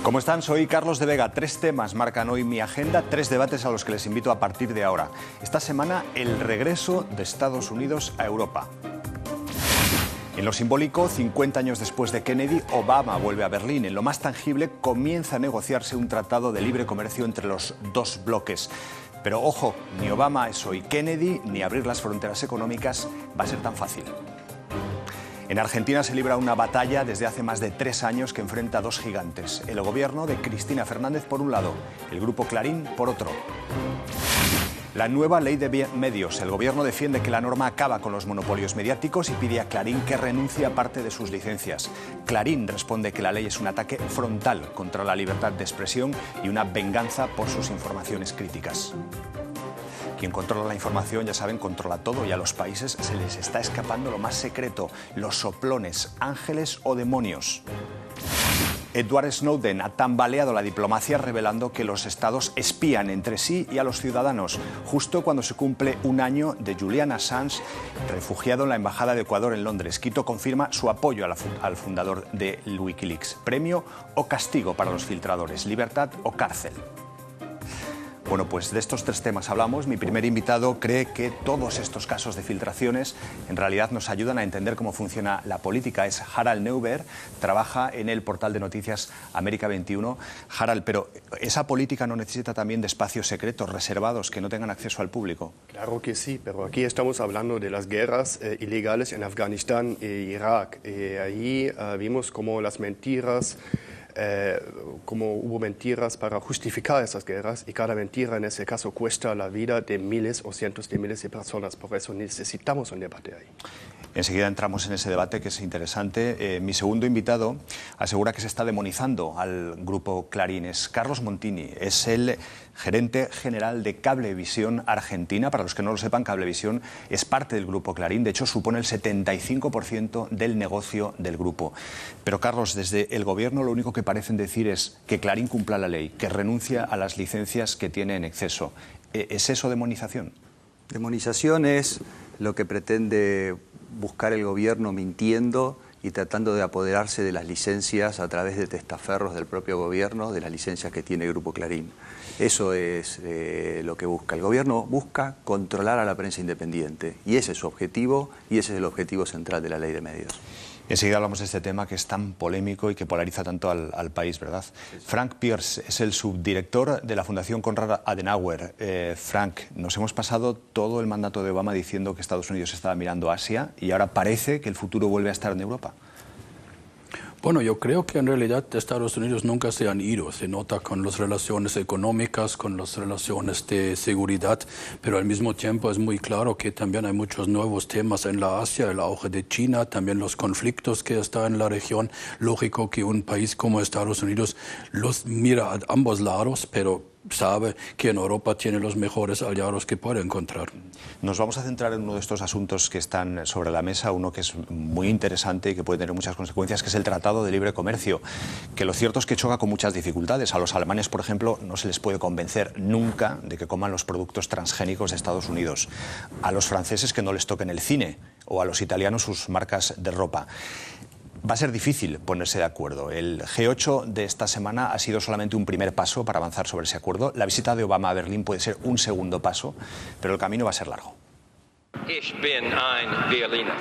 ¿Cómo están? Soy Carlos de Vega. 3 temas marcan hoy mi agenda, 3 debates a los que les invito a partir de ahora. Esta semana, el regreso de Estados Unidos a Europa. En lo simbólico, 50 años después de Kennedy, Obama vuelve a Berlín. En lo más tangible, comienza a negociarse un tratado de libre comercio entre los dos bloques. Pero ojo, ni Obama es hoy Kennedy, ni abrir las fronteras económicas va a ser tan fácil. En Argentina se libra una batalla desde hace más de 3 años que enfrenta a 2 gigantes. El gobierno de Cristina Fernández por un lado, el grupo Clarín por otro. La nueva ley de medios. El gobierno defiende que la norma acaba con los monopolios mediáticos y pide a Clarín que renuncie a parte de sus licencias. Clarín responde que la ley es un ataque frontal contra la libertad de expresión y una venganza por sus informaciones críticas. Quien controla la información, ya saben, controla todo, y a los países se les está escapando lo más secreto, los soplones, ángeles o demonios. Edward Snowden ha tambaleado la diplomacia revelando que los estados espían entre sí y a los ciudadanos, justo cuando se cumple un año de Julian Assange, refugiado en la Embajada de Ecuador en Londres. Quito confirma su apoyo al fundador de Wikileaks. ¿Premio o castigo para los filtradores? ¿Libertad o cárcel? Bueno, pues de estos 3 temas hablamos. Mi primer invitado cree que todos estos casos de filtraciones en realidad nos ayudan a entender cómo funciona la política. Es Harald Neuber, trabaja en el portal de noticias América 21. Harald, pero ¿esa política no necesita también de espacios secretos, reservados, que no tengan acceso al público? Claro que sí, pero aquí estamos hablando de las guerras ilegales en Afganistán e Irak. Ahí vimos cómo las mentiras... como hubo mentiras para justificar esas guerras, y cada mentira en ese caso cuesta la vida de miles o cientos de miles de personas. Por eso necesitamos un debate ahí. Enseguida entramos en ese debate, que es interesante. Mi segundo invitado asegura que se está demonizando al grupo Clarín. Es Carlos Montini, es el gerente general de Cablevisión Argentina. Para los que no lo sepan, Cablevisión es parte del grupo Clarín. De hecho, supone el 75% del negocio del grupo. Pero, Carlos, desde el gobierno lo único que parecen decir es que Clarín cumpla la ley, que renuncia a las licencias que tiene en exceso. ¿Es eso demonización? Demonización es lo que pretende buscar el gobierno mintiendo y tratando de apoderarse de las licencias a través de testaferros del propio gobierno, de las licencias que tiene el Grupo Clarín. Eso es lo que busca. El gobierno busca controlar a la prensa independiente, y ese es su objetivo, y ese es el objetivo central de la ley de medios. Enseguida hablamos de este tema que es tan polémico y que polariza tanto al país, ¿verdad? Frank Pierce es el subdirector de la Fundación Konrad Adenauer. Frank, nos hemos pasado todo el mandato de Obama diciendo que Estados Unidos estaba mirando a Asia, y ahora parece que el futuro vuelve a estar en Europa. Bueno, yo creo que en realidad Estados Unidos nunca se han ido. Se nota con las relaciones económicas, con las relaciones de seguridad, pero al mismo tiempo es muy claro que también hay muchos nuevos temas en la Asia, el auge de China, también los conflictos que están en la región. Lógico que un país como Estados Unidos los mira a ambos lados, pero sabe que en Europa tiene los mejores aliados que puede encontrar. Nos vamos a centrar en uno de estos asuntos que están sobre la mesa, uno que es muy interesante y que puede tener muchas consecuencias, que es el Tratado de Libre Comercio, que lo cierto es que choca con muchas dificultades. A los alemanes, por ejemplo, no se les puede convencer nunca de que coman los productos transgénicos de Estados Unidos. A los franceses, que no les toquen el cine, o a los italianos sus marcas de ropa. Va a ser difícil ponerse de acuerdo. El G8 de esta semana ha sido solamente un primer paso para avanzar sobre ese acuerdo. La visita de Obama a Berlín puede ser un segundo paso, pero el camino va a ser largo. Ich bin ein Berliner.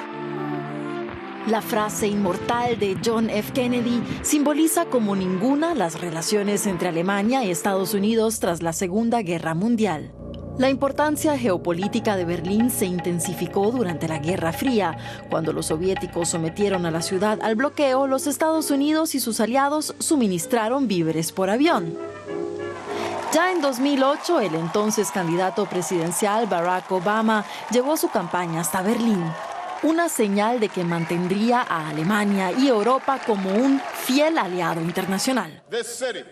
La frase inmortal de John F. Kennedy simboliza como ninguna las relaciones entre Alemania y Estados Unidos tras la Segunda Guerra Mundial. La importancia geopolítica de Berlín se intensificó durante la Guerra Fría. Cuando los soviéticos sometieron a la ciudad al bloqueo, los Estados Unidos y sus aliados suministraron víveres por avión. Ya en 2008, el entonces candidato presidencial Barack Obama llevó su campaña hasta Berlín. Una señal de que mantendría a Alemania y Europa como un fiel aliado internacional.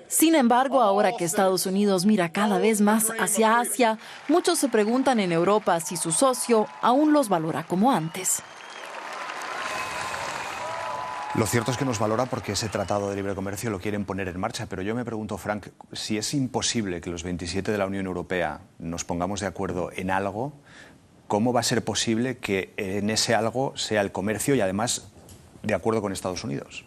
Sin embargo, ahora que Estados Unidos mira cada vez más hacia Asia, muchos se preguntan en Europa si su socio aún los valora como antes. Lo cierto es que nos valora porque ese tratado de libre comercio lo quieren poner en marcha, pero yo me pregunto, Frank, si es imposible que los 27 de la Unión Europea nos pongamos de acuerdo en algo, ¿cómo va a ser posible que en ese algo sea el comercio y además de acuerdo con Estados Unidos?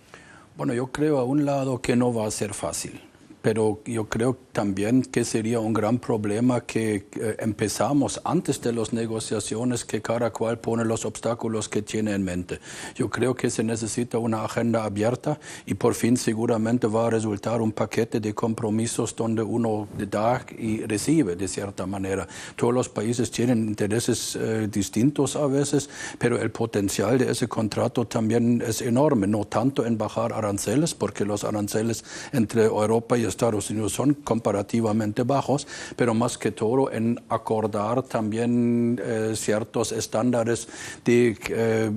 Bueno, yo creo a un lado que no va a ser fácil. Pero yo creo también que sería un gran problema que empezamos antes de las negociaciones, que cada cual pone los obstáculos que tiene en mente. Yo creo que se necesita una agenda abierta y por fin seguramente va a resultar un paquete de compromisos donde uno da y recibe de cierta manera. Todos los países tienen intereses distintos a veces, pero el potencial de ese contrato también es enorme, no tanto en bajar aranceles, porque los aranceles entre Europa y Estados Unidos son comparativamente bajos, pero más que todo en acordar también ciertos estándares de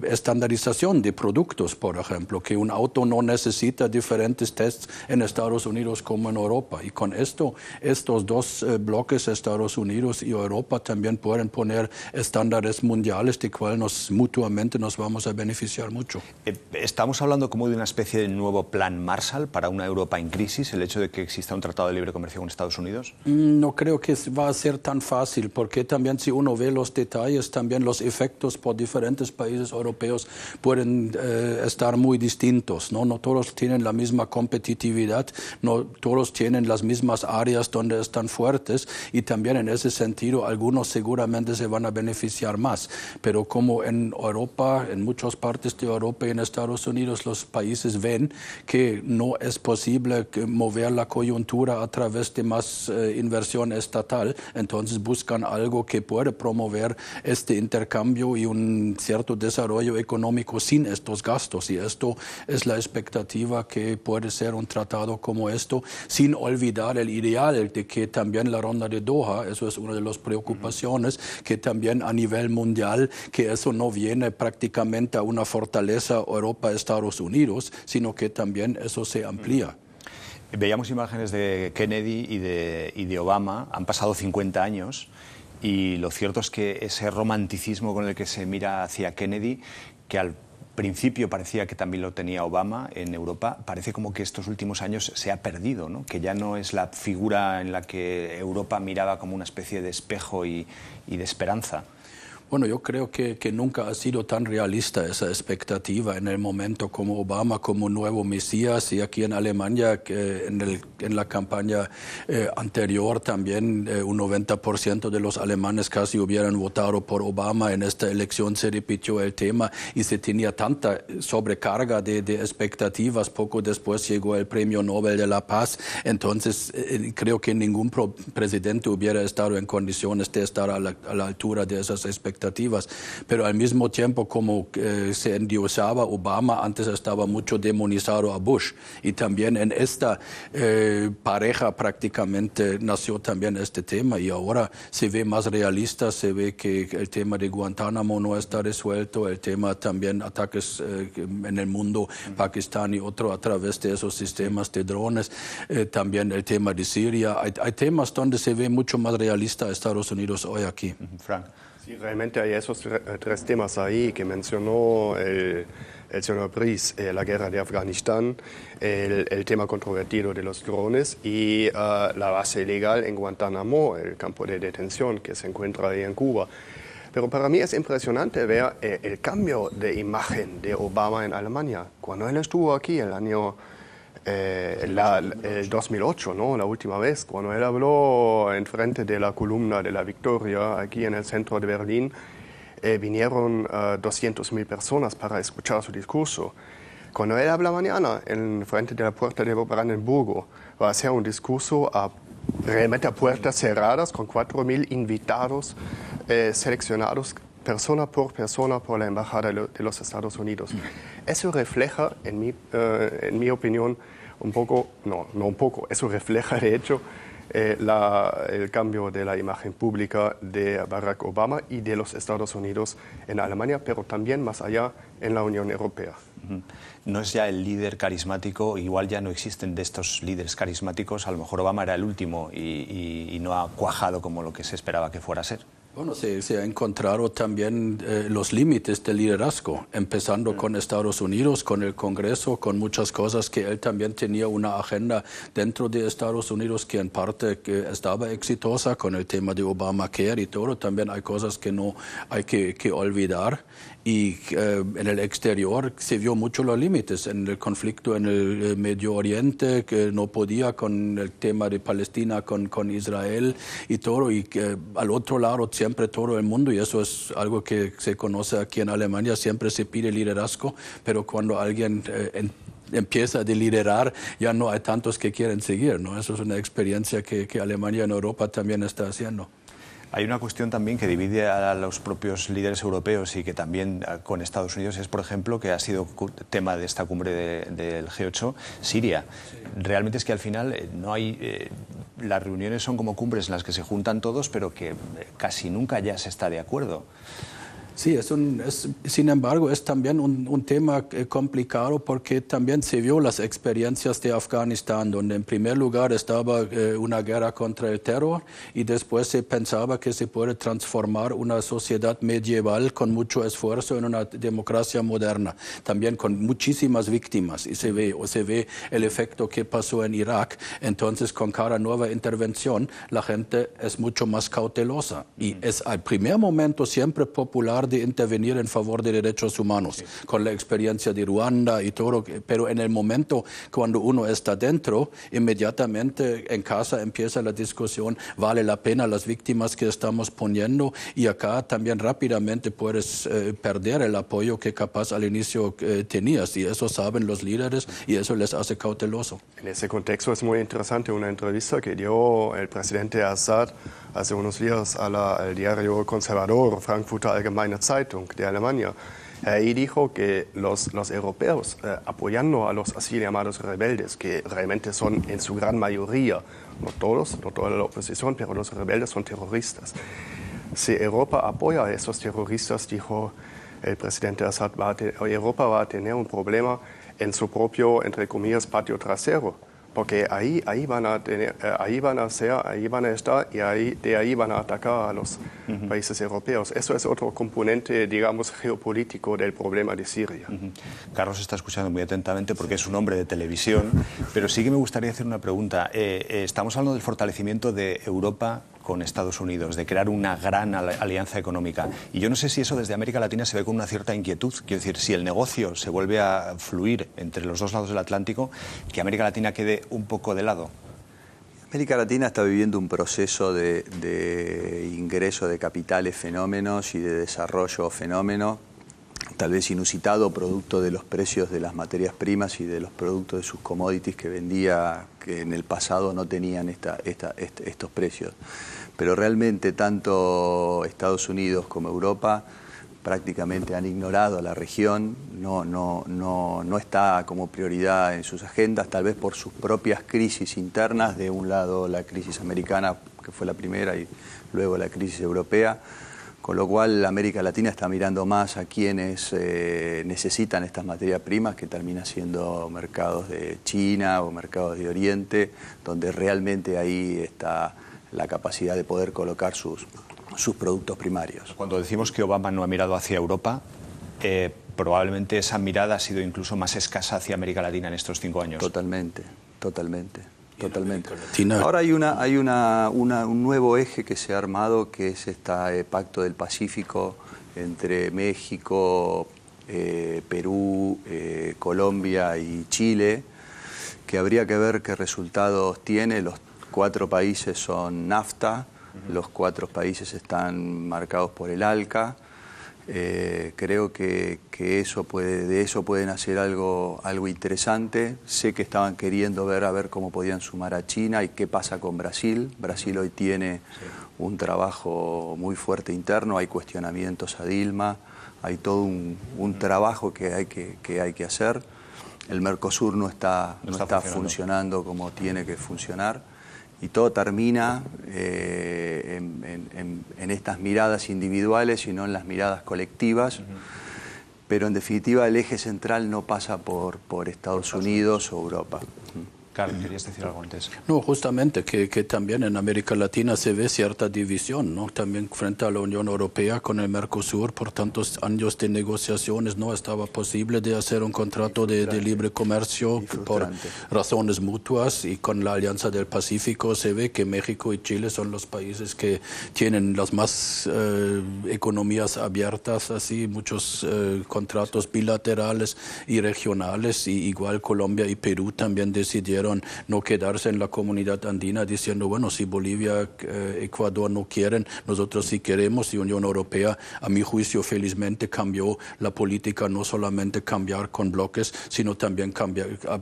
estandarización de productos, por ejemplo, que un auto no necesita diferentes tests en Estados Unidos como en Europa. Y con esto, estos dos bloques, Estados Unidos y Europa, también pueden poner estándares mundiales de cuales mutuamente nos vamos a beneficiar mucho. ¿Estamos hablando como de una especie de nuevo plan Marshall para una Europa en crisis, el hecho de que exista un tratado de libre comercio con Estados Unidos? No creo que va a ser tan fácil, porque también si uno ve los detalles, también los efectos por diferentes países europeos pueden estar muy distintos, ¿no? No todos tienen la misma competitividad, no todos tienen las mismas áreas donde están fuertes y también en ese sentido algunos seguramente se van a beneficiar más. Pero como en Europa, en muchas partes de Europa y en Estados Unidos, los países ven que no es posible mover la coyuntura a través de más inversión estatal, entonces buscan algo que puede promover este intercambio y un cierto desarrollo económico sin estos gastos, y esto es la expectativa, que puede ser un tratado como esto, sin olvidar el ideal de que también la ronda de Doha, eso es una de las preocupaciones, que también a nivel mundial, que eso no viene prácticamente a una fortaleza Europa-Estados Unidos, sino que también eso se amplía. Veíamos imágenes de Kennedy y de Obama, han pasado 50 años y lo cierto es que ese romanticismo con el que se mira hacia Kennedy, que al principio parecía que también lo tenía Obama en Europa, parece como que estos últimos años se ha perdido, ¿no? Que ya no es la figura en la que Europa miraba como una especie de espejo y de esperanza. Bueno, yo creo que nunca ha sido tan realista esa expectativa en el momento como Obama, como nuevo Mesías, y aquí en Alemania, que en la campaña anterior también un 90% de los alemanes casi hubieran votado por Obama. En esta elección se repitió el tema y se tenía tanta sobrecarga de expectativas. Poco después llegó el Premio Nobel de la Paz, entonces creo que ningún presidente hubiera estado en condiciones de estar a la altura de esas expectativas. Pero al mismo tiempo, como se endiosaba Obama, antes estaba mucho demonizado a Bush, y también en esta pareja prácticamente nació también este tema, y ahora se ve más realista, se ve que el tema de Guantánamo no está resuelto, el tema también ataques en el mundo, Pakistán y otro a través de esos sistemas de drones, también el tema de Siria. Hay temas donde se ve mucho más realista a Estados Unidos hoy aquí. Frank. Sí, realmente hay esos tres temas ahí que mencionó el señor Brice, la guerra de Afganistán, el tema controvertido de los drones y la base ilegal en Guantánamo, el campo de detención que se encuentra ahí en Cuba. Pero para mí es impresionante ver el cambio de imagen de Obama en Alemania. Cuando él estuvo aquí el año el 2008, ¿no? La última vez, cuando él habló en frente de la columna de la Victoria, aquí en el centro de Berlín, vinieron 200.000 personas para escuchar su discurso. Cuando él habla mañana en frente de la puerta de Brandenburgo, va a ser un discurso realmente a puertas cerradas, con 4.000 invitados seleccionados persona por la Embajada de los Estados Unidos. Eso refleja, en mi opinión, un poco, no un poco, eso refleja de hecho el cambio de la imagen pública de Barack Obama y de los Estados Unidos en Alemania, pero también más allá en la Unión Europea. No es ya el líder carismático, igual ya no existen de estos líderes carismáticos, a lo mejor Obama era el último y no ha cuajado como lo que se esperaba que fuera a ser. Bueno, se ha encontrado también los límites del liderazgo, empezando con Estados Unidos, con el Congreso, con muchas cosas que él también tenía una agenda dentro de Estados Unidos que en parte estaba exitosa con el tema de Obamacare y todo. También hay cosas que no hay que olvidar. Y en el exterior se vio mucho los límites en el conflicto en el Medio Oriente, que no podía con el tema de Palestina, con Israel y todo, y que al otro lado siempre todo el mundo, y eso es algo que se conoce aquí en Alemania, siempre se pide liderazgo, pero cuando alguien empieza a liderar, ya no hay tantos que quieren seguir, ¿no? Eso es una experiencia que Alemania en Europa también está haciendo. Hay una cuestión también que divide a los propios líderes europeos y que también con Estados Unidos es, por ejemplo, que ha sido tema de esta cumbre del G8, Siria. Sí. Realmente es que al final no hay... las reuniones son como cumbres en las que se juntan todos, pero que casi nunca ya se está de acuerdo. Sí, sin embargo, es también un tema complicado porque también se vio las experiencias de Afganistán, donde en primer lugar estaba una guerra contra el terror y después se pensaba que se puede transformar una sociedad medieval con mucho esfuerzo en una democracia moderna, también con muchísimas víctimas, y se ve el efecto que pasó en Irak. Entonces, con cada nueva intervención, la gente es mucho más cautelosa y es al primer momento siempre popular de intervenir en favor de derechos humanos, sí, con la experiencia de Ruanda y todo, pero en el momento cuando uno está dentro, inmediatamente en casa empieza la discusión, ¿vale la pena las víctimas que estamos poniendo? Y acá también rápidamente puedes perder el apoyo que capaz al inicio tenías, y eso saben los líderes y eso les hace cauteloso. En ese contexto es muy interesante una entrevista que dio el presidente Assad hace unos días al diario conservador Frankfurter Allgemeine Zeitung de Alemania. Ahí dijo que los europeos, apoyando a los así llamados rebeldes, que realmente son en su gran mayoría, no todos, no toda la oposición, pero los rebeldes son terroristas. Si Europa apoya a esos terroristas, dijo el presidente Assad, Europa va a tener un problema en su propio, entre comillas, patio trasero. Porque ahí van a estar y de ahí van a atacar a los países europeos. Eso es otro componente, digamos, geopolítico del problema de Siria. Carlos está escuchando muy atentamente porque es un hombre de televisión, pero sí que me gustaría hacer una pregunta. Estamos hablando del fortalecimiento de Europa con Estados Unidos, de crear una gran alianza económica. Y yo no sé si eso desde América Latina se ve con una cierta inquietud. Quiero decir, si el negocio se vuelve a fluir entre los dos lados del Atlántico, que América Latina quede un poco de lado. América Latina está viviendo un proceso de ingreso de capitales fenómenos y de desarrollo fenómeno, tal vez inusitado, producto de los precios de las materias primas y de los productos de sus commodities que vendía, que en el pasado no tenían estos precios. Pero realmente tanto Estados Unidos como Europa prácticamente han ignorado a la región, no está como prioridad en sus agendas, tal vez por sus propias crisis internas, de un lado la crisis americana, que fue la primera, y luego la crisis europea, con lo cual América Latina está mirando más a quienes necesitan estas materias primas, que termina siendo mercados de China o mercados de Oriente, donde realmente ahí está la capacidad de poder colocar sus productos primarios. Cuando decimos que Obama no ha mirado hacia Europa, probablemente esa mirada ha sido incluso más escasa hacia América Latina en estos 5 años. Totalmente. Ahora hay un nuevo eje que se ha armado, que es este Pacto del Pacífico entre México, Perú, Colombia y Chile, que habría que ver qué resultados tiene. Los 4 países son NAFTA, los 4 países están marcados por el ALCA. Creo que de eso pueden hacer algo interesante. Sé que estaban queriendo ver cómo podían sumar a China y qué pasa con Brasil. Brasil hoy tiene un trabajo muy fuerte interno, hay cuestionamientos a Dilma, hay todo un trabajo que hay que hacer. El Mercosur no está funcionando como tiene que funcionar. Y todo termina en estas miradas individuales y no en las miradas colectivas. Pero en definitiva el eje central no pasa por Estados Unidos o Europa. Claro, querías decir algo antes. No, justamente que también en América Latina se ve cierta división, ¿no? También frente a la Unión Europea con el Mercosur, por tantos años de negociaciones no estaba posible de hacer un contrato de libre comercio por razones mutuas, y con la Alianza del Pacífico se ve que México y Chile son los países que tienen las más economías abiertas, así muchos contratos bilaterales y regionales, y igual Colombia y Perú también decidieron no quedarse en la comunidad andina diciendo, bueno, si Bolivia, Ecuador no quieren, nosotros sí queremos, y Unión Europea, a mi juicio, felizmente cambió la política, no solamente cambiar con bloques, sino también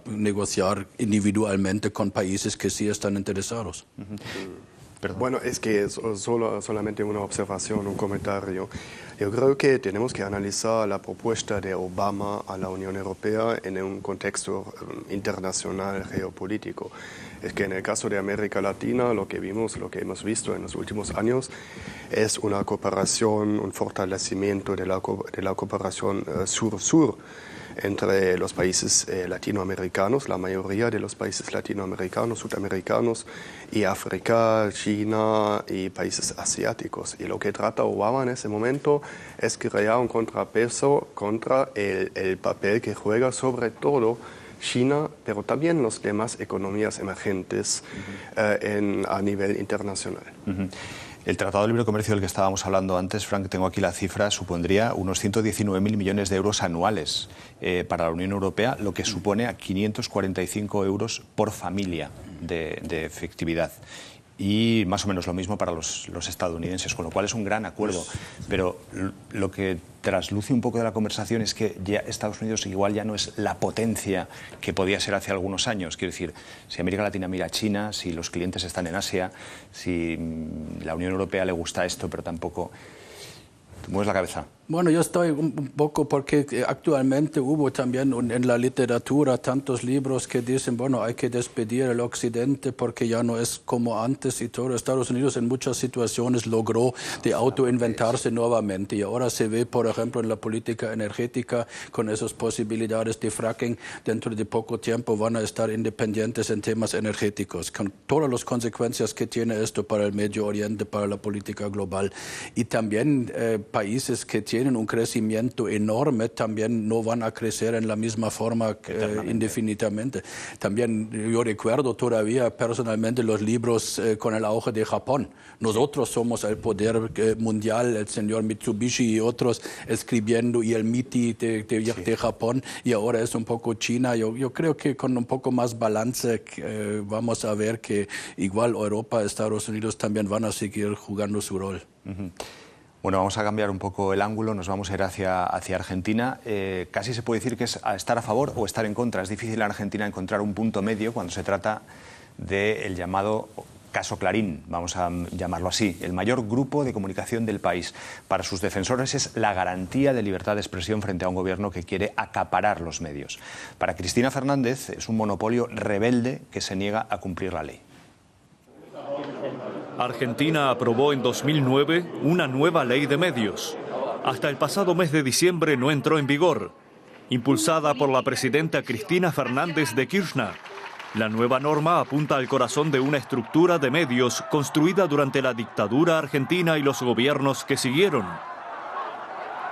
negociar individualmente con países que sí están interesados. Bueno, es que solamente una observación, un comentario. Yo creo que tenemos que analizar la propuesta de Obama a la Unión Europea en un contexto internacional geopolítico. Es que en el caso de América Latina lo que hemos visto en los últimos años es una cooperación, un fortalecimiento de la cooperación sur-sur entre los países latinoamericanos, la mayoría de los países latinoamericanos, sudamericanos y África, China y países asiáticos. Y lo que trata Obama en ese momento es crear un contrapeso contra el papel que juega sobre todo China, pero también las demás economías emergentes a nivel internacional. El Tratado de Libre Comercio del que estábamos hablando antes, Frank, tengo aquí la cifra, supondría unos 119.000 millones de euros anuales para la Unión Europea, lo que supone a 545 euros por familia de efectividad. Y más o menos lo mismo para los estadounidenses, con lo cual es un gran acuerdo. Pero lo que trasluce un poco de la conversación es que ya Estados Unidos igual ya no es la potencia que podía ser hace algunos años. Quiero decir, si América Latina mira a China, si los clientes están en Asia, si la Unión Europea le gusta esto, pero tampoco... ¿Tú mueves la cabeza? Bueno, yo estoy un poco porque actualmente hubo también en la literatura tantos libros que dicen, bueno, hay que despedir el Occidente porque ya no es como antes y todo. Estados Unidos en muchas situaciones logró de autoinventarse nuevamente, y ahora se ve, por ejemplo, en la política energética con esas posibilidades de fracking. Dentro de poco tiempo van a estar independientes en temas energéticos, con todas las consecuencias que tiene esto para el Medio Oriente, para la política global. Y también países que tienen un crecimiento enorme también no van a crecer en la misma forma indefinidamente. También yo recuerdo todavía personalmente los libros con el auge de Japón. Nosotros somos el poder mundial, el señor Mitsubishi y otros escribiendo, y el MITI de Japón, y ahora es un poco China. Yo creo que con un poco más balance vamos a ver que igual Europa, Estados Unidos también van a seguir jugando su rol. Bueno, vamos a cambiar un poco el ángulo, nos vamos a ir hacia Argentina. Casi se puede decir que es estar a favor o estar en contra. Es difícil en Argentina encontrar un punto medio cuando se trata del llamado caso Clarín, vamos a llamarlo así, el mayor grupo de comunicación del país. Para sus defensores es la garantía de libertad de expresión frente a un gobierno que quiere acaparar los medios. Para Cristina Fernández es un monopolio rebelde que se niega a cumplir la ley. Argentina aprobó en 2009 una nueva ley de medios. Hasta el pasado mes de diciembre no entró en vigor. Impulsada por la presidenta Cristina Fernández de Kirchner, la nueva norma apunta al corazón de una estructura de medios construida durante la dictadura argentina y los gobiernos que siguieron.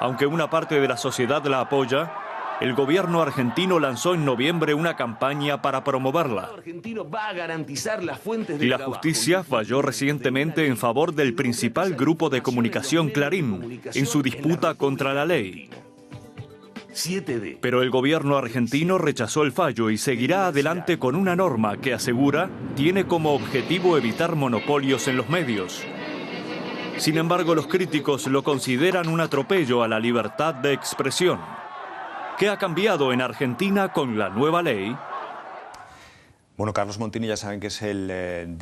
Aunque una parte de la sociedad la apoya, el gobierno argentino lanzó en noviembre una campaña para promoverla. Y la justicia falló recientemente en favor del principal grupo de comunicación Clarín en su disputa contra la ley. Pero el gobierno argentino rechazó el fallo y seguirá adelante con una norma que asegura tiene como objetivo evitar monopolios en los medios. Sin embargo, los críticos lo consideran un atropello a la libertad de expresión. ¿Qué ha cambiado en Argentina con la nueva ley? Bueno, Carlos Montini ya saben que es el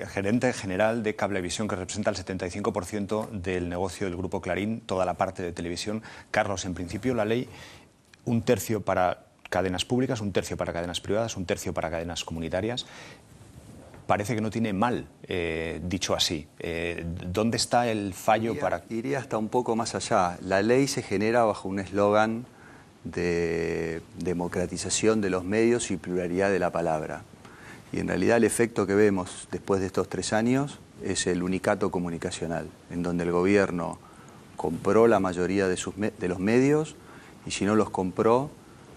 gerente general de Cablevisión, que representa el 75% del negocio del Grupo Clarín, toda la parte de televisión. Carlos, en principio la ley, 1/3 para cadenas públicas, 1/3 para cadenas privadas, 1/3 para cadenas comunitarias. Parece que no tiene mal, dicho así. ¿Dónde está el fallo Iría hasta un poco más allá. La ley se genera bajo un eslogan de democratización de los medios y pluralidad de la palabra. Y en realidad el efecto que vemos después de estos 3 años es el unicato comunicacional, en donde el gobierno compró la mayoría de los medios y si no los compró,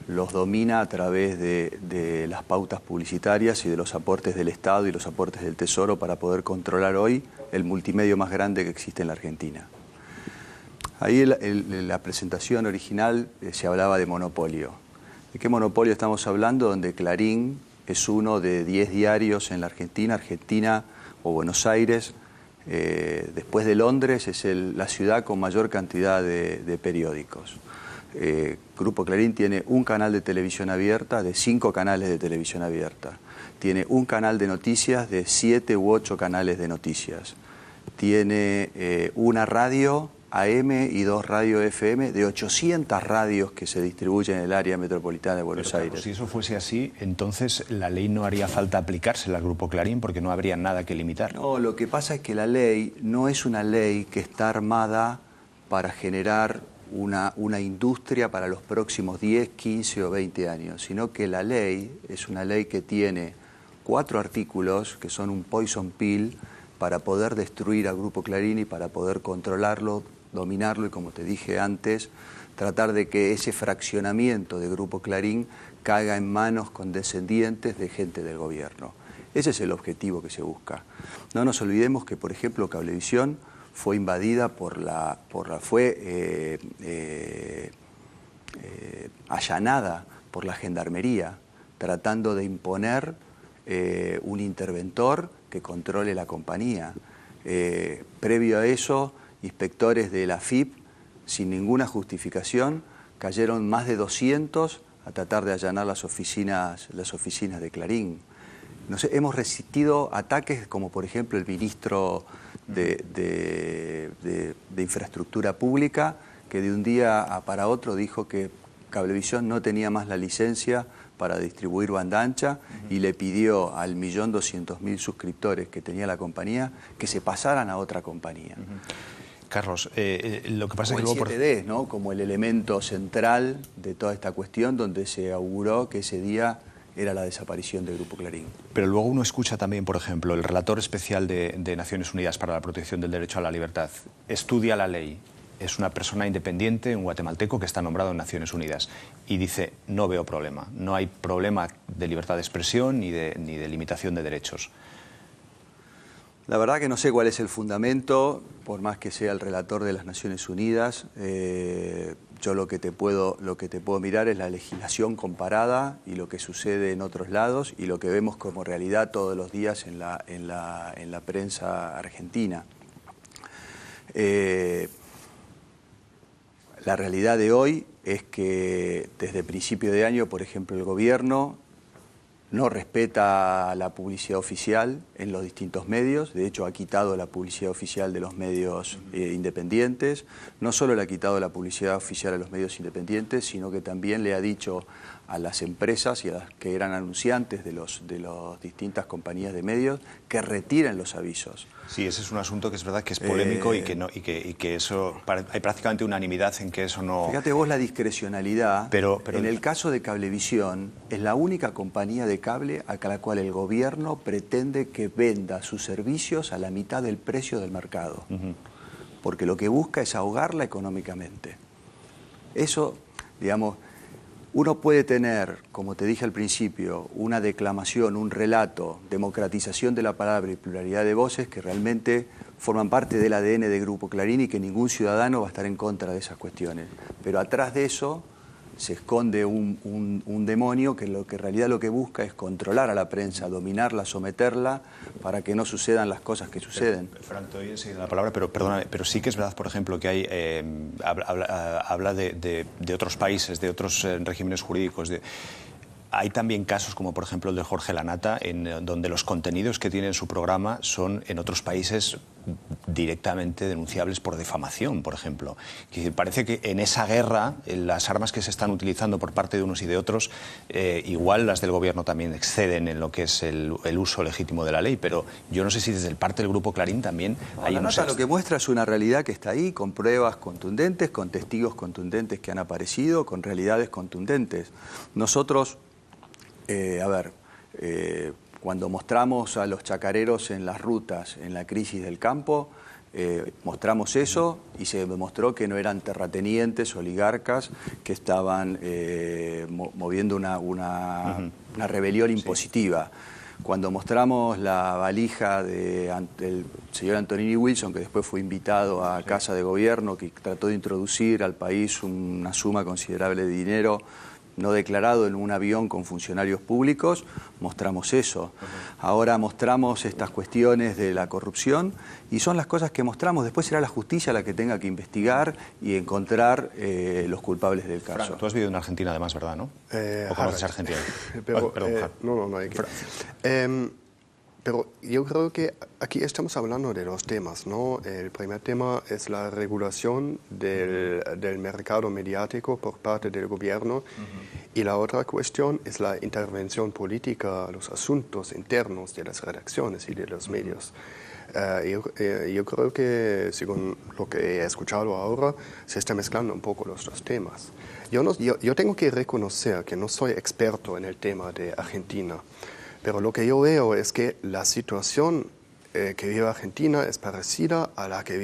los domina a través de las pautas publicitarias y de los aportes del Estado y los aportes del Tesoro para poder controlar hoy el multimedio más grande que existe en la Argentina. Ahí en la presentación original se hablaba de monopolio. ¿De qué monopolio estamos hablando? Donde Clarín es uno de 10 diarios en la Argentina. Argentina o Buenos Aires, después de Londres, es la ciudad con mayor cantidad de periódicos. Grupo Clarín tiene un canal de televisión abierta de 5 canales de televisión abierta. Tiene un canal de noticias de 7 u 8 canales de noticias. Tiene una radio AM y 2 radios FM de 800 radios que se distribuyen en el área metropolitana de Buenos Aires. Si eso fuese así, entonces la ley no haría falta aplicársela al Grupo Clarín porque no habría nada que limitar. No, lo que pasa es que la ley no es una ley que está armada para generar una industria para los próximos 10, 15 o 20 años, sino que la ley es una ley que tiene 4 artículos que son un poison pill para poder destruir al Grupo Clarín y para poder controlarlo, dominarlo y, como te dije antes, tratar de que ese fraccionamiento de Grupo Clarín caiga en manos condescendientes de gente del gobierno. Ese es el objetivo que se busca. No nos olvidemos que, por ejemplo, Cablevisión fue invadida allanada por la Gendarmería, tratando de imponer un interventor que controle la compañía. Previo a eso, inspectores de la AFIP, sin ninguna justificación, cayeron más de 200 a tratar de allanar las oficinas de Clarín. No sé, hemos resistido ataques como, por ejemplo, el ministro de Infraestructura Pública, que de un día para otro dijo que Cablevisión no tenía más la licencia para distribuir banda ancha y le pidió al 1.200.000 suscriptores que tenía la compañía que se pasaran a otra compañía. Carlos, lo que pasa es que luego... el 7D, ¿no? Como el elemento central de toda esta cuestión, donde se auguró que ese día era la desaparición del Grupo Clarín. Pero luego uno escucha también, por ejemplo, el relator especial de Naciones Unidas para la protección del derecho a la libertad estudia la ley. Es una persona independiente, un guatemalteco que está nombrado en Naciones Unidas y dice, no veo problema, no hay problema de libertad de expresión ni de limitación de derechos. La verdad que no sé cuál es el fundamento, por más que sea el relator de las Naciones Unidas. Yo lo que te puedo mirar es la legislación comparada y lo que sucede en otros lados y lo que vemos como realidad todos los días en la prensa argentina. La realidad de hoy es que desde principio de año, por ejemplo, el gobierno no respeta la publicidad oficial en los distintos medios. De hecho, ha quitado la publicidad oficial de los medios independientes. No solo le ha quitado la publicidad oficial a los medios independientes, sino que también le ha dicho a las empresas y a las que eran anunciantes de las distintas compañías de medios que retiren los avisos. Sí, ese es un asunto que es verdad que es polémico y que eso hay prácticamente unanimidad en que eso no... Fíjate vos la discrecionalidad. Pero en el caso de Cablevisión, es la única compañía de cable a la cual el gobierno pretende que venda sus servicios a la mitad del precio del mercado. Porque lo que busca es ahogarla económicamente. Eso, digamos... Uno puede tener, como te dije al principio, una declamación, un relato, democratización de la palabra y pluralidad de voces que realmente forman parte del ADN de Grupo Clarín y que ningún ciudadano va a estar en contra de esas cuestiones. Pero atrás de eso se esconde un demonio que en realidad lo que busca es controlar a la prensa, dominarla, someterla, para que no sucedan las cosas que suceden. Fran, te doy enseguida la palabra, pero perdóname, pero sí que es verdad, por ejemplo, que hay habla de otros países, de otros regímenes jurídicos. Hay también casos como, por ejemplo, el de Jorge Lanata, donde los contenidos que tiene en su programa son en otros países directamente denunciables por defamación, por ejemplo. Que parece que en esa guerra, las armas que se están utilizando por parte de unos y de otros, igual las del gobierno también exceden en lo que es el uso legítimo de la ley, pero yo no sé si desde el parte del Grupo Clarín también hay unos... Lo que muestra es una realidad que está ahí, con pruebas contundentes, con testigos contundentes que han aparecido, con realidades contundentes. Nosotros... Cuando mostramos a los chacareros en las rutas, en la crisis del campo, mostramos eso y se demostró que no eran terratenientes, oligarcas, que estaban moviendo una rebelión impositiva. Cuando mostramos la valija del señor Antonini Wilson, que después fue invitado a Casa de Gobierno, que trató de introducir al país una suma considerable de dinero no declarado en un avión con funcionarios públicos, mostramos eso. Ahora mostramos estas cuestiones de la corrupción y son las cosas que mostramos. Después será la justicia la que tenga que investigar y encontrar los culpables del caso. Frank, tú has vivido en Argentina además, ¿verdad? ¿No? ¿O conoces Argentina? Pero, no hay que... Pero yo creo que aquí estamos hablando de dos temas, ¿no? El primer tema es la regulación del mercado mediático por parte del gobierno y la otra cuestión es la intervención política a los asuntos internos de las redacciones y de los medios. Yo creo que, según lo que he escuchado ahora, se está mezclando un poco los dos temas. Yo tengo que reconocer que no soy experto en el tema de Argentina, pero lo que yo veo es que la situación que vive Argentina es parecida a la que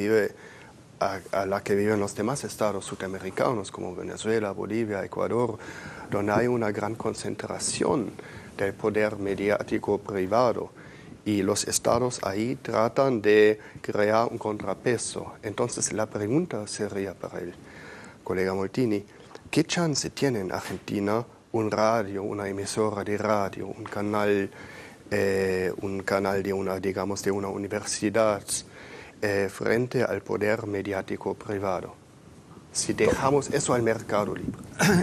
viven los demás estados sudamericanos como Venezuela, Bolivia, Ecuador, donde hay una gran concentración del poder mediático privado y los estados ahí tratan de crear un contrapeso. Entonces la pregunta sería para el colega Molteni, ¿qué chance tiene en Argentina un radio, una emisora de radio, un canal de una universidad frente al poder mediático privado? Si dejamos eso al mercado libre.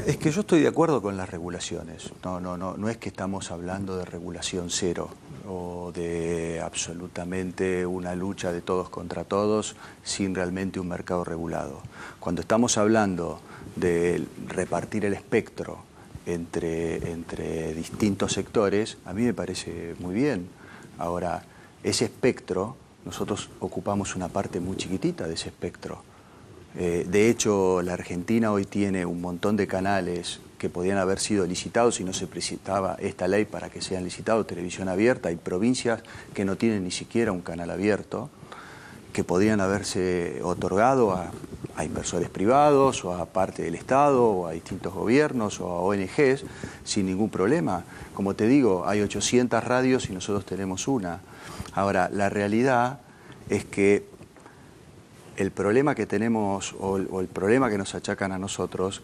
Es que yo estoy de acuerdo con las regulaciones. No es que estamos hablando de regulación cero o de absolutamente una lucha de todos contra todos sin realmente un mercado regulado. Cuando estamos hablando de repartir el espectro entre distintos sectores, a mí me parece muy bien. Ahora, ese espectro, nosotros ocupamos una parte muy chiquitita de ese espectro. De hecho, la Argentina hoy tiene un montón de canales que podían haber sido licitados si no se presentaba esta ley para que sean licitados, televisión abierta. Hay provincias que no tienen ni siquiera un canal abierto, que podrían haberse otorgado a inversores privados o a parte del Estado o a distintos gobiernos o a ONGs sin ningún problema. Como te digo, hay 800 radios y nosotros tenemos una. Ahora, la realidad es que el problema que tenemos o el problema que nos achacan a nosotros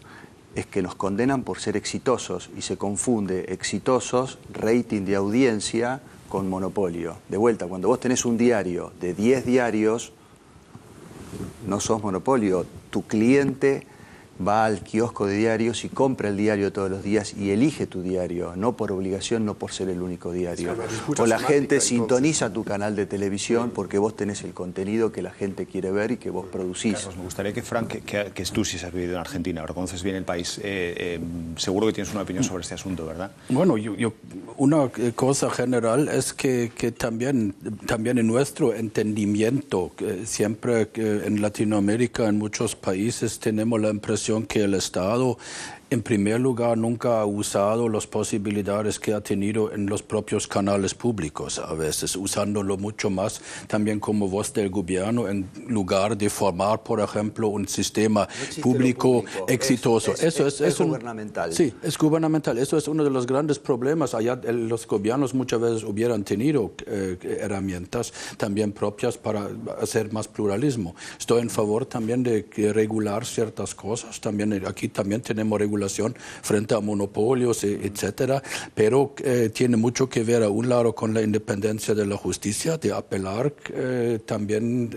es que nos condenan por ser exitosos y se confunde exitosos, rating de audiencia, con monopolio. De vuelta, cuando vos tenés un diario de 10 diarios, no sos monopolio. Tu cliente va al kiosco de diarios y compra el diario todos los días y elige tu diario, no por obligación, no por ser el único diario. O la gente sintoniza tu canal de televisión porque vos tenés el contenido que la gente quiere ver y que vos producís. Carlos, me gustaría que Frank, que tú sí has vivido en Argentina, ahora conoces bien el país, seguro que tienes una opinión sobre este asunto, ¿verdad? Bueno, una cosa general es que también en nuestro entendimiento, siempre en Latinoamérica, en muchos países, tenemos la impresión que el Estado, en primer lugar, nunca ha usado las posibilidades que ha tenido en los propios canales públicos, a veces usándolo mucho más también como voz del gobierno en lugar de formar, por ejemplo, un sistema público exitoso. Es gubernamental. Sí, es gubernamental. Eso es uno de los grandes problemas. Allá los gobiernos muchas veces hubieran tenido herramientas también propias para hacer más pluralismo. Estoy en favor también de regular ciertas cosas. Aquí también tenemos regulación frente a monopolios, etcétera, pero tiene mucho que ver a un lado con la independencia de la justicia, de apelar también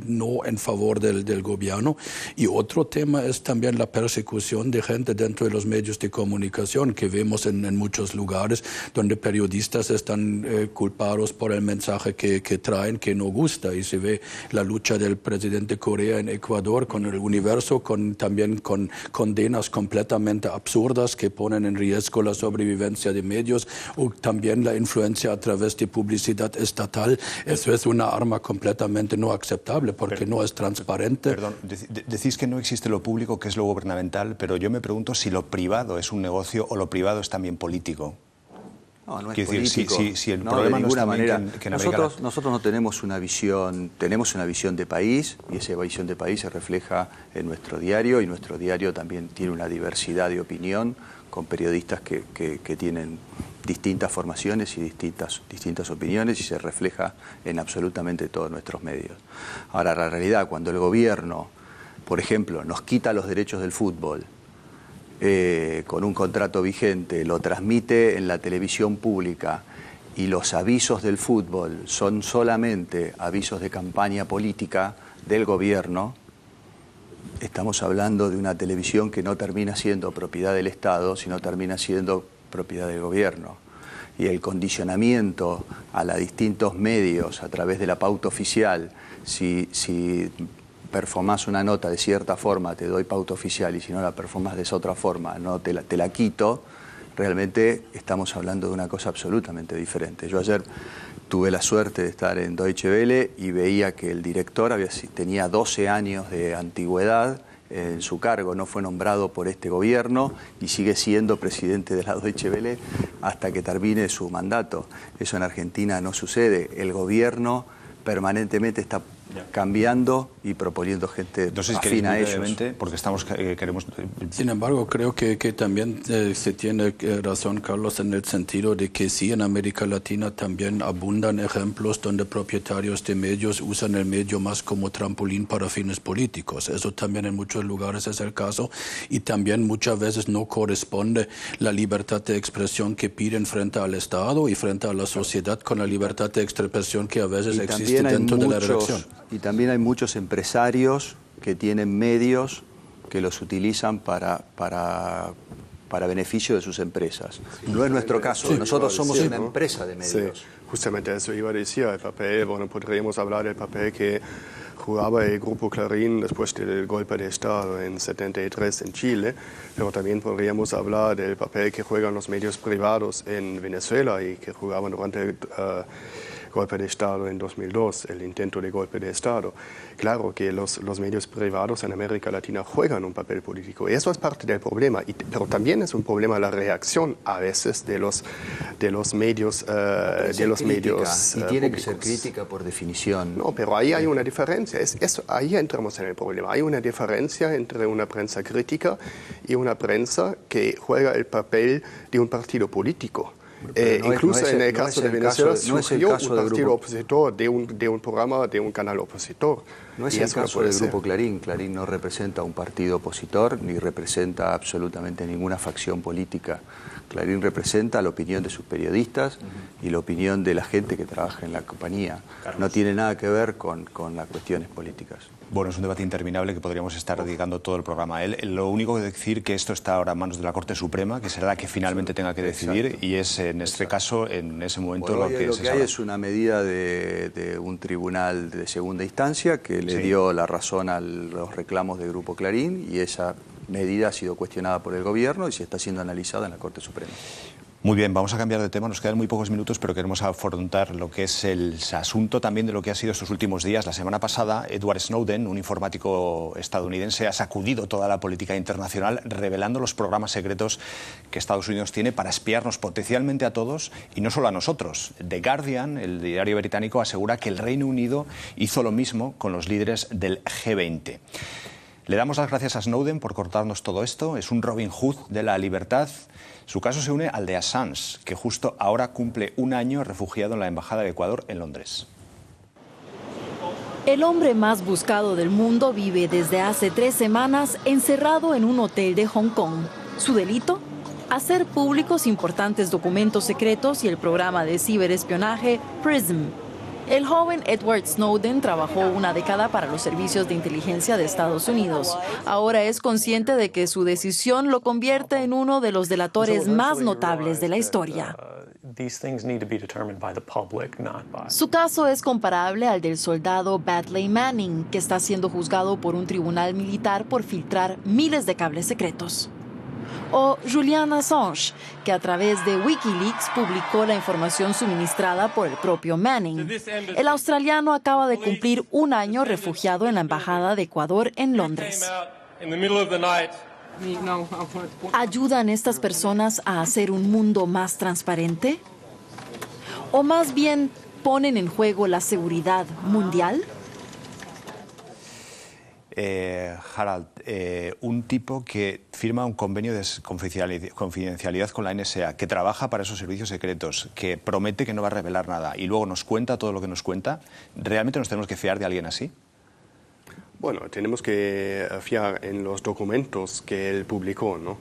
no en favor del gobierno, y otro tema es también la persecución de gente dentro de los medios de comunicación que vemos en muchos lugares donde periodistas están culpados por el mensaje que traen que no gusta, y se ve la lucha del presidente Correa en Ecuador con el Universo, también con condenas completamente absurdas que ponen en riesgo la sobrevivencia de medios, o también la influencia a través de publicidad estatal. Eso es una arma completamente no aceptable porque no es transparente. Perdón, decís que no existe lo público, que es lo gubernamental, pero yo me pregunto si lo privado es un negocio o lo privado es también político. No es Quiero decir, político. si el no, problema de no es ninguna también manera. que en América Nosotros no tenemos una visión, tenemos una visión de país, y esa visión de país se refleja en nuestro diario, y nuestro diario también tiene una diversidad de opinión, con periodistas que tienen distintas formaciones y distintas opiniones, y se refleja en absolutamente todos nuestros medios. Ahora, la realidad, cuando el gobierno, por ejemplo, nos quita los derechos del fútbol, con un contrato vigente, lo transmite en la televisión pública, y los avisos del fútbol son solamente avisos de campaña política del gobierno, estamos hablando de una televisión que no termina siendo propiedad del Estado, sino termina siendo propiedad del gobierno. Y el condicionamiento a los distintos medios a través de la pauta oficial, si performás una nota de cierta forma, te doy pauta oficial, y si no la performás de esa otra forma, no te la quito, realmente estamos hablando de una cosa absolutamente diferente. Yo ayer tuve la suerte de estar en Deutsche Welle y veía que el director tenía 12 años de antigüedad en su cargo, no fue nombrado por este gobierno y sigue siendo presidente de la Deutsche Welle hasta que termine su mandato. Eso en Argentina no sucede. El gobierno permanentemente está cambiando y proponiendo gente afín a ellos. Porque queremos... Sin embargo, creo que también se tiene razón, Carlos, en el sentido de que sí, en América Latina también abundan ejemplos donde propietarios de medios usan el medio más como trampolín para fines políticos. Eso también en muchos lugares es el caso, y también muchas veces no corresponde la libertad de expresión que piden frente al Estado y frente a la sociedad con la libertad de expresión que a veces existe dentro de la redacción. Y también hay muchos empresarios que tienen medios que los utilizan para beneficio de sus empresas. No es nuestro caso. Sí, nosotros somos una empresa de medios. Sí, justamente eso iba a decir. El papel, bueno, podríamos hablar del papel que jugaba el Grupo Clarín después del golpe de Estado en 73 en Chile, pero también podríamos hablar del papel que juegan los medios privados en Venezuela y que jugaban durante el golpe de Estado en 2002, el intento de golpe de Estado. Claro que los medios privados en América Latina juegan un papel político, y eso es parte del problema, pero también es un problema la reacción a veces de los medios y tiene que ser crítica por definición. No, pero ahí hay una diferencia, ahí entramos en el problema. Hay una diferencia entre una prensa crítica y una prensa que juega el papel de un partido político. Incluso en el caso de Venezuela surgió un partido opositor de un programa, de un canal opositor. No es el caso del Grupo Clarín. Clarín no representa un partido opositor ni representa absolutamente ninguna facción política. Clarín representa la opinión de sus periodistas y la opinión de la gente que trabaja en la compañía. Carlos. No tiene nada que ver con las cuestiones políticas. Bueno, es un debate interminable que podríamos estar dedicando todo el programa a él. Lo único que decir que esto está ahora en manos de la Corte Suprema, que será la que finalmente tenga que decidir. Exacto. Y es en este caso, en ese momento, bueno, lo que hay es una medida de un tribunal de segunda instancia que le dio la razón a los reclamos del Grupo Clarín, y esa medida ha sido cuestionada por el gobierno y se está siendo analizada en la Corte Suprema. Muy bien, vamos a cambiar de tema, nos quedan muy pocos minutos, pero queremos afrontar lo que es el asunto también de lo que ha sido estos últimos días. La semana pasada, Edward Snowden, un informático estadounidense, ha sacudido toda la política internacional revelando los programas secretos que Estados Unidos tiene para espiarnos potencialmente a todos, y no solo a nosotros. The Guardian, el diario británico, asegura que el Reino Unido hizo lo mismo con los líderes del G20. Le damos las gracias a Snowden por contarnos todo esto. Es un Robin Hood de la libertad. Su caso se une al de Assange, que justo ahora cumple un año refugiado en la Embajada de Ecuador en Londres. El hombre más buscado del mundo vive desde hace 3 semanas encerrado en un hotel de Hong Kong. ¿Su delito? Hacer públicos importantes documentos secretos y el programa de ciberespionaje PRISM. El joven Edward Snowden trabajó una década para los servicios de inteligencia de Estados Unidos. Ahora es consciente de que su decisión lo convierte en uno de los delatores más notables de la historia. Su caso es comparable al del soldado Badley Manning, que está siendo juzgado por un tribunal militar por filtrar miles de cables secretos. O Julian Assange, que a través de Wikileaks publicó la información suministrada por el propio Manning. El australiano acaba de cumplir un año refugiado en la Embajada de Ecuador en Londres. ¿Ayudan estas personas a hacer un mundo más transparente? ¿O más bien ponen en juego la seguridad mundial? Harald, un tipo que firma un convenio de confidencialidad con la NSA, que trabaja para esos servicios secretos, que promete que no va a revelar nada y luego nos cuenta todo lo que nos cuenta, ¿realmente nos tenemos que fiar de alguien así? Bueno, tenemos que fiar en los documentos que él publicó, ¿no?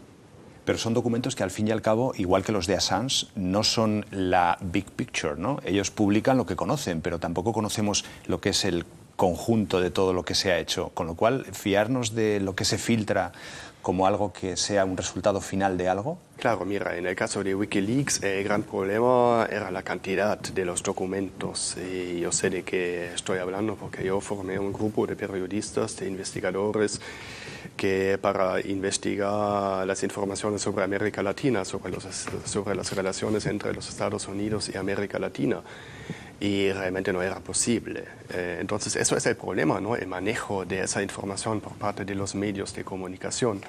Pero son documentos que al fin y al cabo, igual que los de Assange, no son la big picture, ¿no? Ellos publican lo que conocen, pero tampoco conocemos lo que es el conjunto de todo lo que se ha hecho, con lo cual fiarnos de lo que se filtra como algo que sea un resultado final de algo. Claro, mira, en el caso de Wikileaks el gran problema era la cantidad de los documentos y yo sé de qué estoy hablando porque yo formé un grupo de periodistas, de investigadores que para investigar las informaciones sobre América Latina, sobre las relaciones entre los Estados Unidos y América Latina. Y realmente no era posible. Entonces, eso es el problema, ¿no? El manejo de esa información por parte de los medios de comunicación,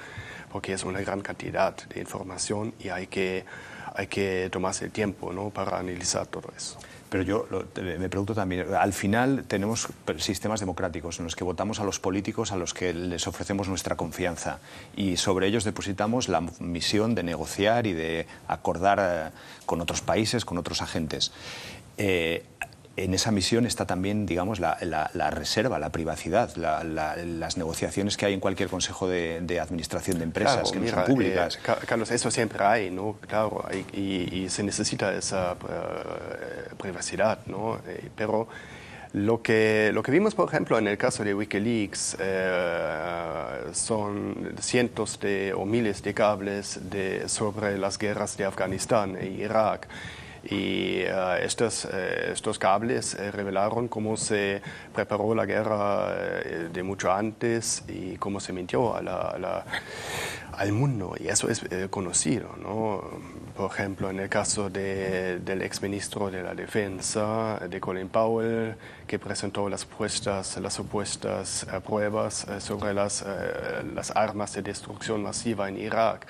porque es una gran cantidad de información y hay que tomarse el tiempo, ¿no? Para analizar todo eso. Pero yo me pregunto también, al final tenemos sistemas democráticos en los que votamos a los políticos a los que les ofrecemos nuestra confianza y sobre ellos depositamos la misión de negociar y de acordar con otros países, con otros agentes. En esa misión está también, digamos, la reserva, la privacidad, las negociaciones que hay en cualquier consejo de administración de empresas, claro, que mira, no son públicas. Carlos, eso siempre hay, ¿no? Claro, y se necesita esa privacidad, ¿no? Pero lo que vimos, por ejemplo, en el caso de Wikileaks, son cientos o miles de cables sobre las guerras de Afganistán e Irak. Y estos cables revelaron cómo se preparó la guerra de mucho antes y cómo se mintió al mundo. Y eso es conocido, ¿no? Por ejemplo, en el caso del exministro de la Defensa, de Colin Powell, que presentó las supuestas pruebas sobre las armas de destrucción masiva en Irak.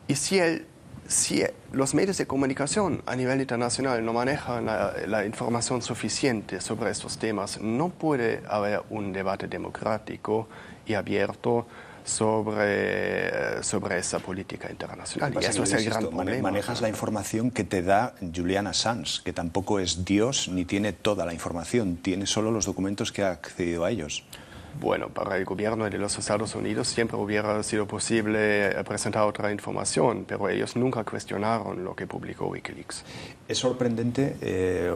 Y si los medios de comunicación a nivel internacional no manejan la información suficiente sobre estos temas, no puede haber un debate democrático y abierto sobre esa política internacional. Y eso es el gran problema. Manejas la información que te da Julian Assange, que tampoco es Dios ni tiene toda la información, tiene solo los documentos que ha accedido a ellos. Bueno, para el gobierno de los Estados Unidos siempre hubiera sido posible presentar otra información, pero ellos nunca cuestionaron lo que publicó Wikileaks. Es sorprendente,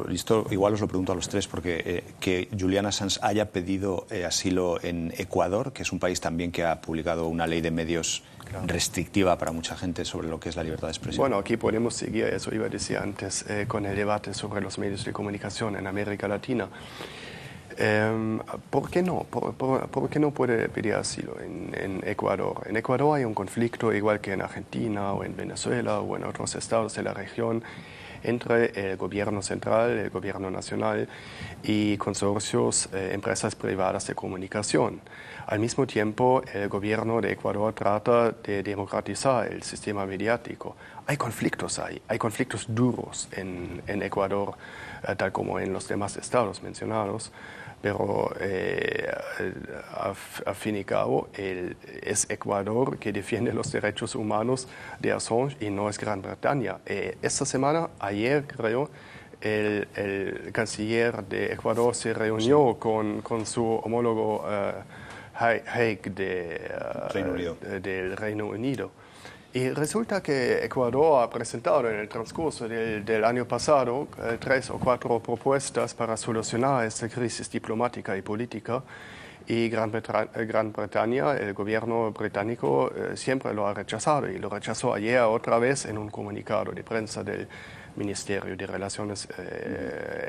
esto igual os lo pregunto a los tres, porque que Julian Assange haya pedido asilo en Ecuador, que es un país también que ha publicado una ley de medios restrictiva para mucha gente sobre lo que es la libertad de expresión. Bueno, aquí podemos seguir, eso iba a decir antes, con el debate sobre los medios de comunicación en América Latina. ¿Por qué no? ¿Por qué no puede pedir asilo en Ecuador? En Ecuador hay un conflicto, igual que en Argentina o en Venezuela o en otros estados de la región, entre el gobierno central, el gobierno nacional y consorcios, empresas privadas de comunicación. Al mismo tiempo, el gobierno de Ecuador trata de democratizar el sistema mediático. Hay conflictos duros en Ecuador, tal como en los demás estados mencionados, pero a fin y cabo es Ecuador que defiende los derechos humanos de Assange y no es Gran Bretaña. Esta semana, ayer creo, el canciller de Ecuador se reunió con su homólogo Haig del Reino Unido. Y resulta que Ecuador ha presentado en el transcurso del año pasado 3 o 4 propuestas para solucionar esta crisis diplomática y política. Y Gran Bretaña, el gobierno británico, siempre lo ha rechazado y lo rechazó ayer otra vez en un comunicado de prensa del Ministerio de Relaciones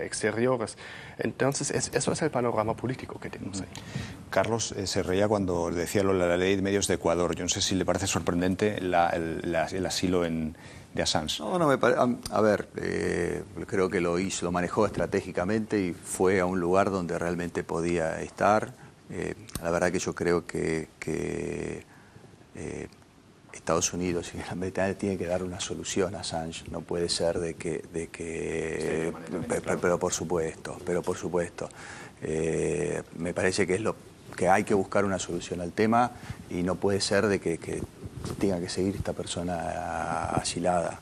Exteriores. Entonces, eso es el panorama político que tenemos ahí. Carlos se reía cuando decía lo de la ley de medios de Ecuador. Yo no sé si le parece sorprendente el asilo de Assange. No, a ver, creo que lo manejó estratégicamente y fue a un lugar donde realmente podía estar. La verdad que yo creo que Estados Unidos y Gran Bretaña tiene que dar una solución a Assange. No puede ser pero por supuesto. Me parece que es lo que hay que buscar una solución al tema y no puede ser de que tenga que seguir esta persona asilada.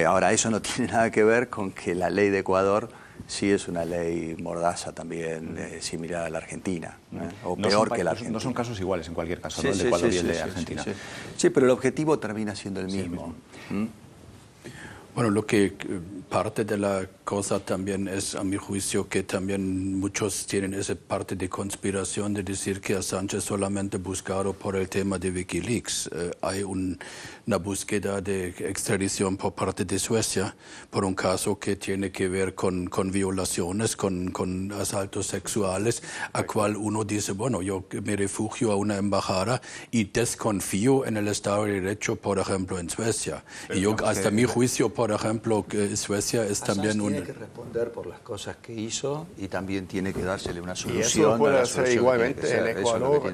Ahora, eso no tiene nada que ver con que la ley de Ecuador sí es una ley mordaza también, similar a la Argentina, o peor que la Argentina. No son casos iguales en cualquier caso, ¿no? El de Ecuador y el de Argentina. Sí, pero el objetivo termina siendo el mismo. Bueno, lo que parte de la cosa también es, a mi juicio, que también muchos tienen esa parte de conspiración de decir que Assange es solamente buscado por el tema de Wikileaks. Hay una búsqueda de extradición por parte de Suecia por un caso que tiene que ver con violaciones, con asaltos sexuales, a cual uno dice, bueno, yo me refugio a una embajada y desconfío en el Estado de Derecho, por ejemplo, en Suecia. Y yo, hasta mi juicio, por ejemplo, que Suecia es también tiene que responder por las cosas que hizo y también tiene que dársele una solución. Y eso puede hacer igualmente en Ecuador.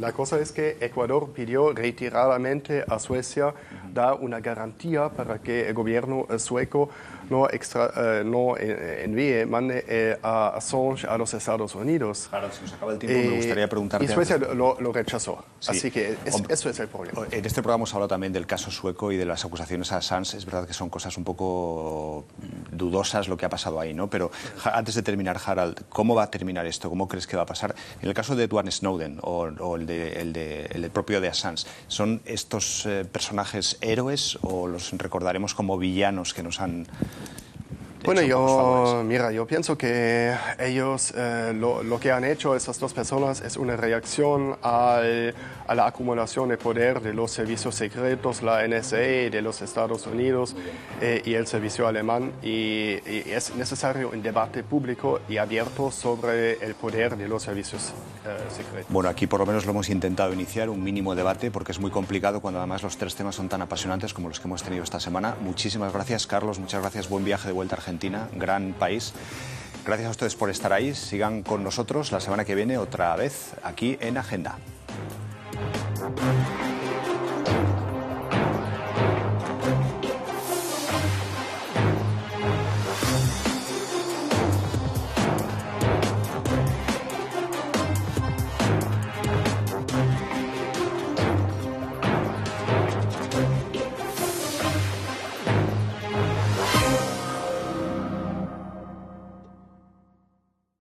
La cosa es que Ecuador pidió reiteradamente a Suecia dar una garantía para que el gobierno sueco no mande a Assange a los Estados Unidos. Claro, si nos acaba el tiempo, me gustaría preguntarte... Y Suecia lo rechazó. Sí. Así que eso es el problema. En este programa hemos hablado también del caso sueco y de las acusaciones a Assange. Es verdad que son cosas un poco dudosas lo que ha pasado ahí, ¿no? Pero antes de terminar, Harald, ¿cómo va a terminar esto? ¿Cómo crees que va a pasar? En el caso de Edward Snowden o el propio de Assange, ¿son estos personajes héroes o los recordaremos como villanos que nos han... Bueno, yo pienso que ellos, lo que han hecho estas dos personas es una reacción a la acumulación de poder de los servicios secretos, la NSA de los Estados Unidos y el servicio alemán, y es necesario un debate público y abierto sobre el poder de los servicios secretos. Bueno, aquí por lo menos lo hemos intentado iniciar, un mínimo debate, porque es muy complicado cuando además los tres temas son tan apasionantes como los que hemos tenido esta semana. Muchísimas gracias, Carlos, muchas gracias, buen viaje de vuelta a Argentina, gran país. Gracias a ustedes por estar ahí. Sigan con nosotros la semana que viene otra vez aquí en Agenda.